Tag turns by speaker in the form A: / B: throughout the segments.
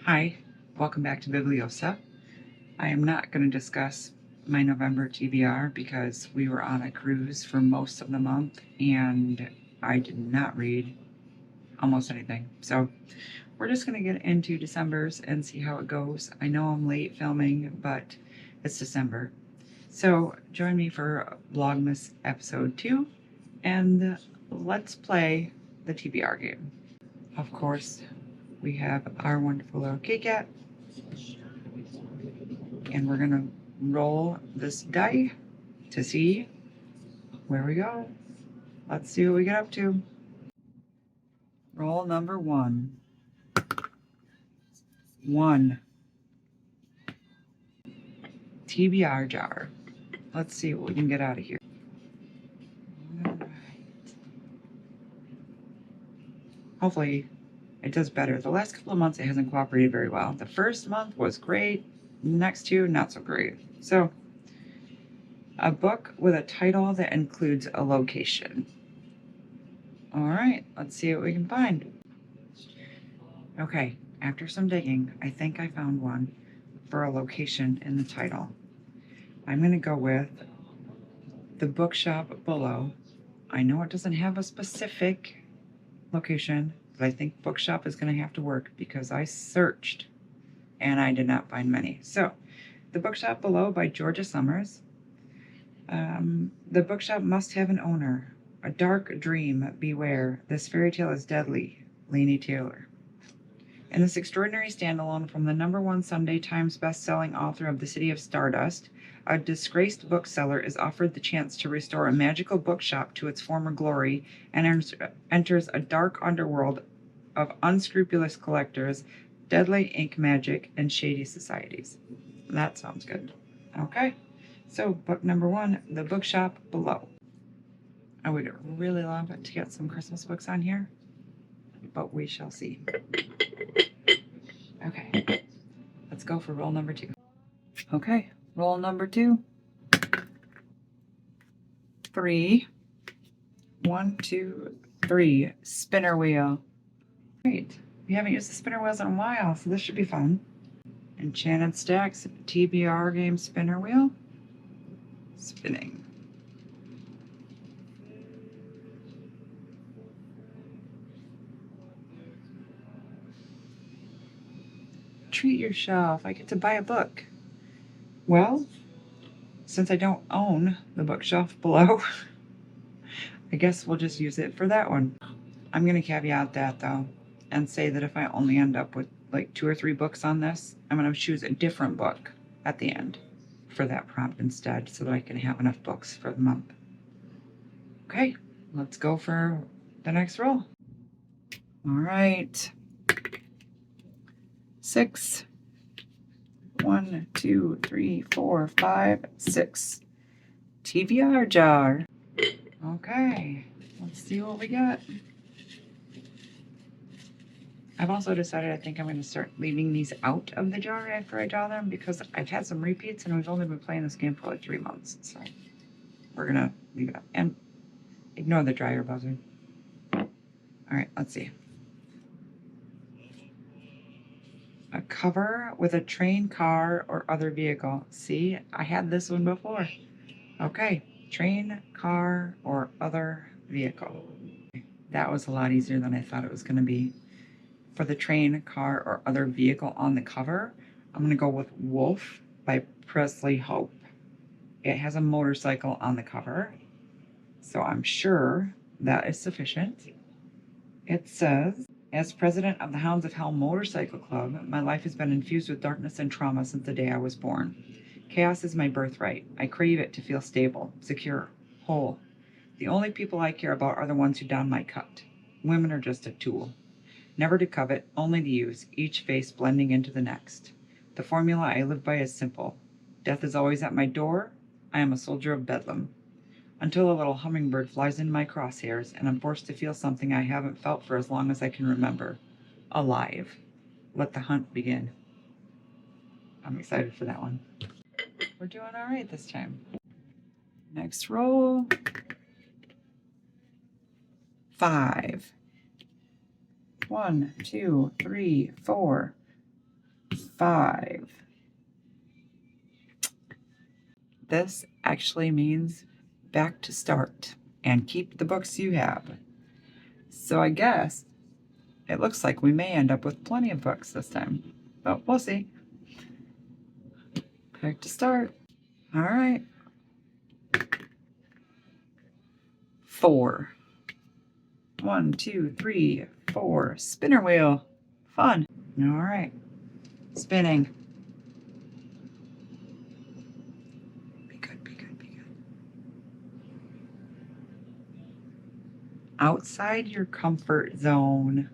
A: Hi, welcome back to Bibliosa. I am not going to discuss my November TBR because we were on a cruise for most of the month and I did not read almost anything. So we're just going to get into December's and see how it goes. I know I'm late filming, but it's December. So join me for Vlogmas episode 2 and let's play the TBR game. Of course, we have our wonderful little K-Cat. And we're gonna roll this die to see where we go. Let's see what we get up to. Roll number 1. 1. TBR jar. Let's see what we can get out of here. All right. Hopefully it does better. The last couple of months it hasn't cooperated very well. The first month was great. Next 2, not so great. So, a book with a title that includes a location. All right, let's see what we can find. Okay, after some digging, I think I found one for a location in the title. I'm going to go with the bookshop below. I know it doesn't have a specific location, but I think bookshop is going to have to work because I searched and I did not find many. So, the bookshop below by Georgia Summers. The bookshop must have an owner. A dark dream, beware. This fairy tale is deadly. Lainey Taylor. In this extraordinary standalone from the #1 Sunday Times best-selling author of The City of Stardust, a disgraced bookseller is offered the chance to restore a magical bookshop to its former glory and enters a dark underworld of unscrupulous collectors, deadly ink magic, and shady societies. That sounds good. Okay, so book number 1, The Bookshop Below. I would really love to get some Christmas books on here, but we shall see. Okay, let's go for roll number 2. Okay, roll number 2. 3. 1, 2, 3. Spinner wheel. Great. We haven't used the spinner wheels in a while, so this should be fun. Enchanted Stacks TBR Game spinner wheel. Spinning. Treat yourself. I get to buy a book. Well, since I don't own the bookshelf below, I guess we'll just use it for that one. I'm going to caveat that though and say that if I only end up with like 2 or 3 books on this, I'm going to choose a different book at the end for that prompt instead so that I can have enough books for the month. Okay, let's go for the next roll. All right. 6. 1, 2, 3, 4, 5, 6. TBR jar. Okay, let's see what we got. I've also decided I think I'm going to start leaving these out of the jar after I draw them because I've had some repeats and we've only been playing this game for like 3 months. So we're going to leave it up and ignore the dryer buzzer. All right, let's see. A cover with a train, car, or other vehicle. See, I had this one before. Okay, train, car, or other vehicle. That was a lot easier than I thought it was going to be. For the train, car, or other vehicle on the cover, I'm going to go with Wolf by Presley Hope. It has a motorcycle on the cover, so I'm sure that is sufficient. It says, as president of the Hounds of Hell Motorcycle Club, my life has been infused with darkness and trauma since the day I was born. Chaos is my birthright. I crave it to feel stable, secure, whole. The only people I care about are the ones who don my cut. Women are just a tool. Never to covet, only to use, each face blending into the next. The formula I live by is simple. Death is always at my door. I am a soldier of bedlam. Until a little hummingbird flies in my crosshairs and I'm forced to feel something I haven't felt for as long as I can remember. Alive. Let the hunt begin. I'm excited for that one. We're doing all right this time. Next roll. 5. 1, 2, 3, 4. 5. This actually means back to start and keep the books you have. So I guess it looks like we may end up with plenty of books this time, but we'll see. Back to start. All right. 4. 1, 2, 3, 4. Spinner wheel. Fun. All right. Spinning. Be good, be good, be good. Outside your comfort zone.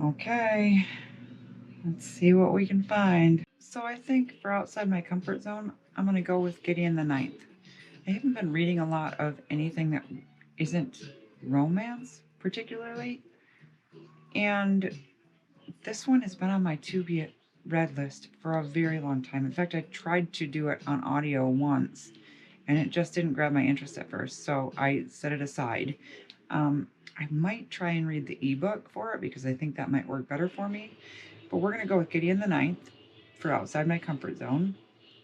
A: Okay. Let's see what we can find. So I think for outside my comfort zone, I'm going to go with Gideon the Ninth. I haven't been reading a lot of anything that isn't romance, particularly. And this one has been on my to be read list for a very long time. In fact, I tried to do it on audio once, and it just didn't grab my interest at first, so I set it aside. I might try and read the ebook for it because I think that might work better for me. But we're going to go with Gideon the Ninth for outside my comfort zone.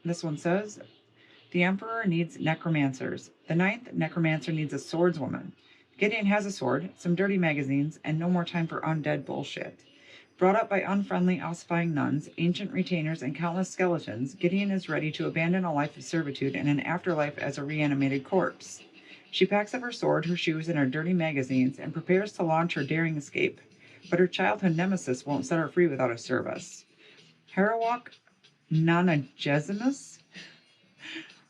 A: This one says, the Emperor needs necromancers. The ninth necromancer needs a swordswoman. Gideon has a sword, some dirty magazines, and no more time for undead bullshit. Brought up by unfriendly, ossifying nuns, ancient retainers, and countless skeletons, Gideon is ready to abandon a life of servitude and an afterlife as a reanimated corpse. She packs up her sword, her shoes, and her dirty magazines and prepares to launch her daring escape. But her childhood nemesis won't set her free without a service. Harawak Nonagesimus,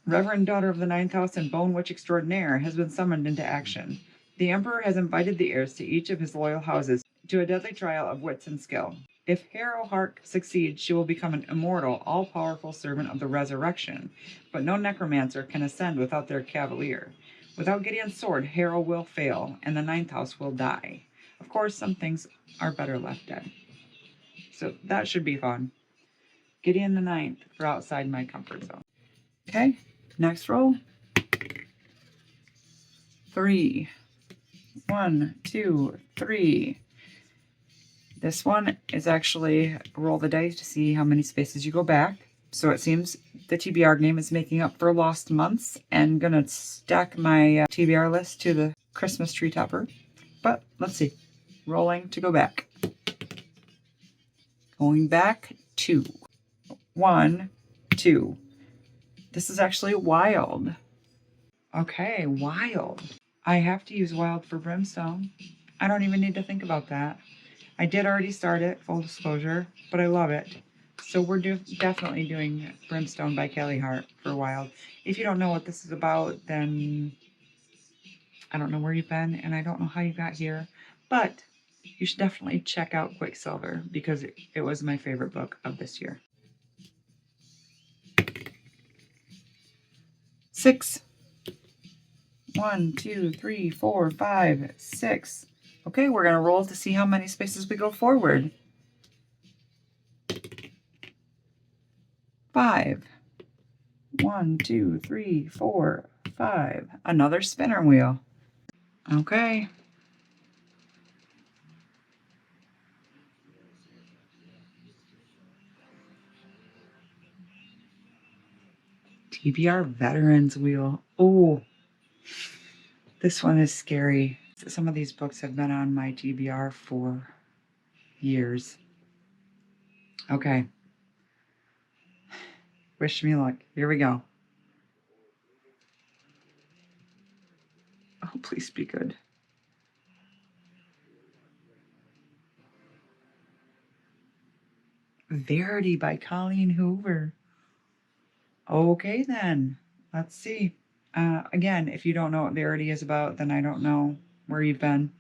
A: Reverend Daughter of the Ninth House and Bone Witch Extraordinaire, has been summoned into action. The Emperor has invited the heirs to each of his loyal houses to a deadly trial of wits and skill. If Harrowhark succeeds, she will become an immortal, all-powerful servant of the resurrection, but no necromancer can ascend without their cavalier. Without Gideon's sword, Harrow will fail, and the Ninth House will die. Of course, some things are better left dead. So that should be fun. Gideon the Ninth for outside my comfort zone. Okay, next roll. 3. 1, 2, 3. This one is actually roll the dice to see how many spaces you go back. So it seems the TBR game is making up for lost months and gonna stack my TBR list to the Christmas tree topper. But let's see. Rolling to go back. Going back 2. 1, 2. This is actually wild. Okay, wild. I have to use wild for brimstone. I don't even need to think about that. I did already start it, full disclosure, but I love it. So we're definitely doing Brimstone by Kelly Hart for wild. If you don't know what this is about, then I don't know where you've been and I don't know how you got here, but you should definitely check out Quicksilver because it was my favorite book of this year. 6. 1, 2, 3, 4, 5, 6. Okay, we're going to roll to see how many spaces we go forward. 5. 1, 2, 3, 4, 5. Another spinner wheel. Okay. TBR Veterans Wheel. Oh, this one is scary. Some of these books have been on my TBR for years. Okay. Wish me luck. Here we go. Oh, please be good. Verity by Colleen Hoover. Okay, then. Let's see. Again, if you don't know what Verity is about, then I don't know where you've been.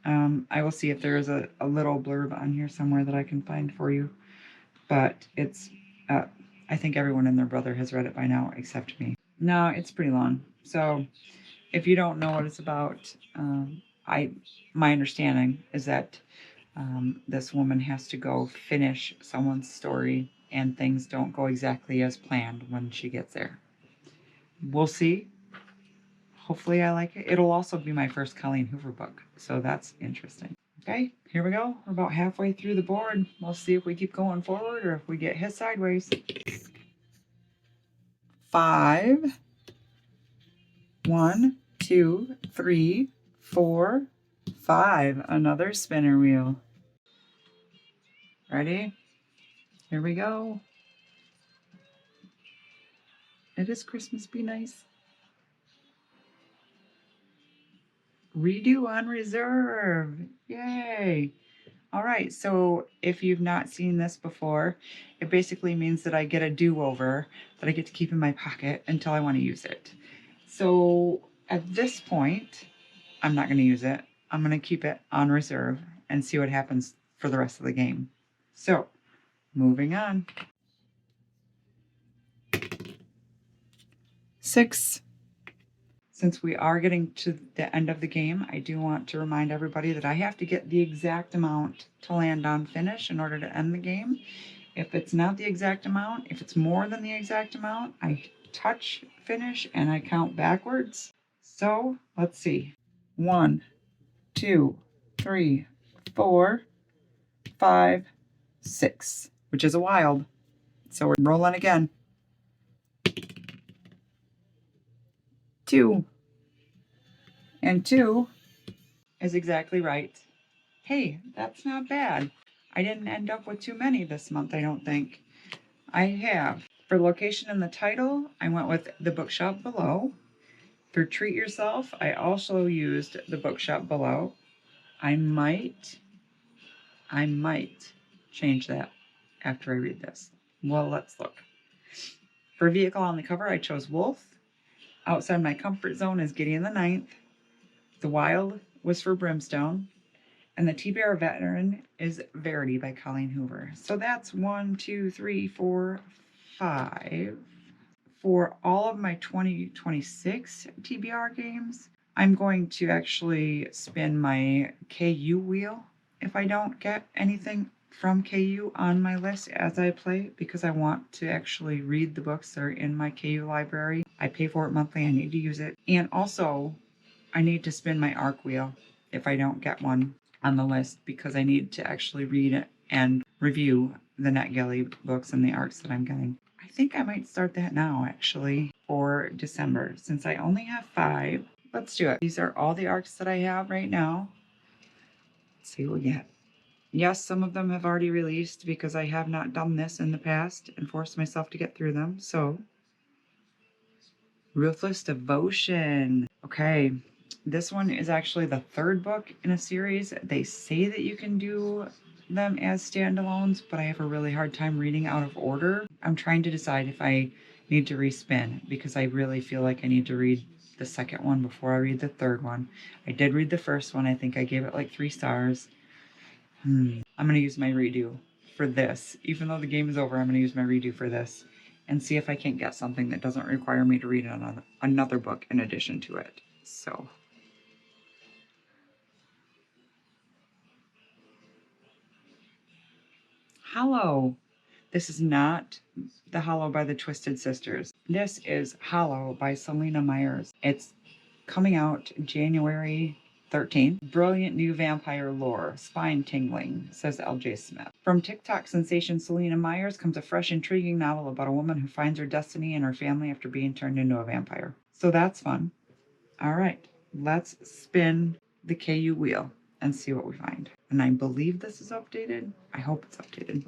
A: I will see if there is a little blurb on here somewhere that I can find for you. But it's, I think everyone and their brother has read it by now except me. No, it's pretty long. So if you don't know what it's about, my understanding is that this woman has to go finish someone's story and things don't go exactly as planned when she gets there. We'll see. Hopefully I like it. It'll also be my first Colleen Hoover book, so that's interesting. Okay, here we go. We're about halfway through the board. We'll see if we keep going forward or if we get hit sideways. 5, 1, 2, 3, 4, 5. Another spinner wheel. Ready? Here we go. It is Christmas, be nice. Redo on reserve. Yay. All right, so if you've not seen this before, it basically means that I get a do-over that I get to keep in my pocket until I want to use it. So at this point, I'm not going to use it. I'm going to keep it on reserve and see what happens for the rest of the game. So moving on. 6. Since we are getting to the end of the game, I do want to remind everybody that I have to get the exact amount to land on finish in order to end the game. If it's not the exact amount, if it's more than the exact amount, I touch finish and I count backwards. So let's see. 1, 2, 3, 4, 5, 6, which is a wild. So we're rolling again. 2. And 2 is exactly right. Hey, that's not bad. I didn't end up with too many this month, I don't think. I have. For location in the title, I went with the bookshop below. For treat yourself, I also used the bookshop below. I might change that after I read this. Well, let's look. For vehicle on the cover, I chose Wolf. Outside my comfort zone is Gideon the Ninth. The Wild was for Brimstone. And the TBR Veteran is Verity by Colleen Hoover. So that's 1, 2, 3, 4, 5. For all of my 2026 TBR games, I'm going to actually spin my KU wheel if I don't get anything from KU on my list as I play, because I want to actually read the books that are in my KU library. I pay for it monthly, I need to use it. And also, I need to spin my ARC wheel if I don't get one on the list, because I need to actually read it and review the NetGalley books and the ARCs that I'm getting. I think I might start that now, actually, for December, since I only have 5. Let's do it. These are all the ARCs that I have right now. Let's see what we get. Yes, some of them have already released because I have not done this in the past and forced myself to get through them. So, Ruthless Devotion. Okay, this one is actually the 3rd book in a series. They say that you can do them as standalones, but I have a really hard time reading out of order. I'm trying to decide if I need to respin, because I really feel like I need to read the 2nd one before I read the 3rd one. I did read the 1st one. I think I gave it like 3 stars. I'm going to use my redo for this. Even though the game is over, I'm going to use my redo for this and see if I can't get something that doesn't require me to read another book in addition to it. So, Hollow. This is not the Hollow by the Twisted Sisters. This is Hollow by Selena Myers. It's coming out January 13th. Brilliant new vampire lore, spine tingling, says LJ Smith. From TikTok sensation Selena Myers comes a fresh, intriguing novel about a woman who finds her destiny and her family after being turned into a vampire. So that's fun. All right, let's spin the KU wheel and see what we find. And I believe this is updated. I hope it's updated.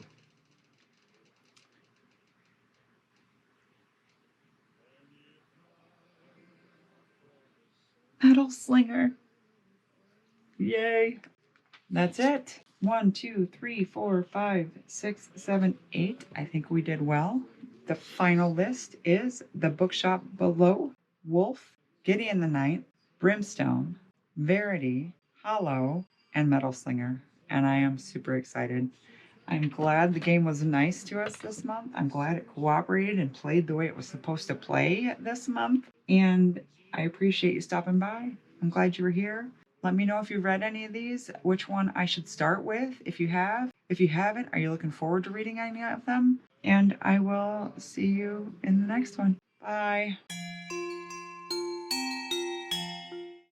A: Metal Slinger. Yay. That's it. 1, 2, 3, 4, 5, 6, 7, 8. I think we did well. The final list is The Bookshop Below, Wolf, Gideon the Ninth, Brimstone, Verity, Hollow, and Metal Slinger. And I am super excited. I'm glad the game was nice to us this month. I'm glad it cooperated and played the way it was supposed to play this month. And I appreciate you stopping by. I'm glad you were here. Let me know if you've read any of these, which one I should start with if you have. If you haven't, are you looking forward to reading any of them? And I will see you in the next one. Bye.